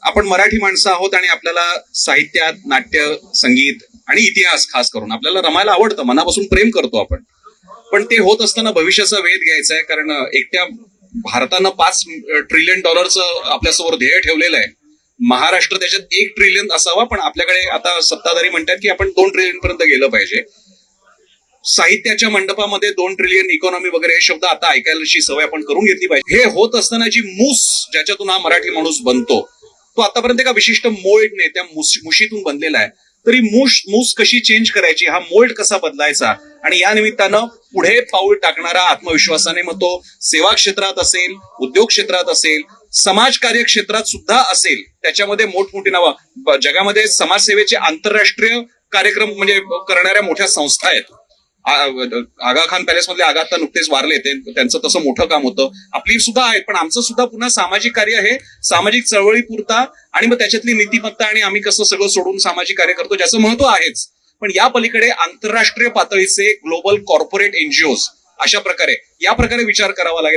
आपण मराठी माणसं आहोत आणि आपल्याला साहित्यात, नाट्य, संगीत आणि इतिहास खास करून आपल्याला रमायला आवडतं, मनापासून प्रेम करतो आपण. पण ते होत असताना भविष्याचा वेध घ्यायचा आहे, कारण एकट्या भारतानं $5 ट्रिलियन आपल्यासमोर ध्येय ठेवलेलं आहे. महाराष्ट्र त्याच्यात 1 ट्रिलियन असावा, पण आपल्याकडे आता सत्ताधारी म्हणतात की आपण 2 ट्रिलियन पर्यंत गेलं पाहिजे. साहित्याच्या मंडपामध्ये 2 ट्रिलियन इकॉनॉमी वगैरे हे शब्द आता ऐकायची सवय आपण करून घेतली पाहिजे. हे होत असताना जी मूस ज्याच्यातून हा मराठी माणूस बनतो, तो आतापर्यंत एका विशिष्ट मोल्डने, त्या मुशीतून बनलेला आहे. तरी मूस कशी चेंज करायची, हा मोल्ड कसा बदलायचा, आणि या निमित्तानं पुढे पाऊल टाकणारा आत्मविश्वासाने, मग तो सेवा क्षेत्रात असेल, उद्योग क्षेत्रात असेल, समाजकार्य क्षेत्रात सुद्धा असेल, त्याच्यामध्ये मोठमोठी नावं, जगामध्ये समाजसेवेचे आंतरराष्ट्रीय कार्यक्रम म्हणजे करणाऱ्या मोठ्या संस्था आहेत. आगा खान पॅलेस मधले आगा नुकतेच वारले, त्यांचं तसं मोठं काम होतं, आपली सुद्धा आहेत. पण आमचं सुद्धा पुन्हा सामाजिक कार्य हे सामाजिक चळवळीपुरता, आणि मग त्याच्यातली नीतिमत्ता आणि आम्ही कसं सगळं सोडून सामाजिक कार्य करतो, ज्याचं महत्व आहेच. पण या पलीकडे आंतरराष्ट्रीय पातळीचे ग्लोबल कॉर्पोरेट एनजीओज, अशा प्रकारे या प्रकारे विचार करावा लागेल.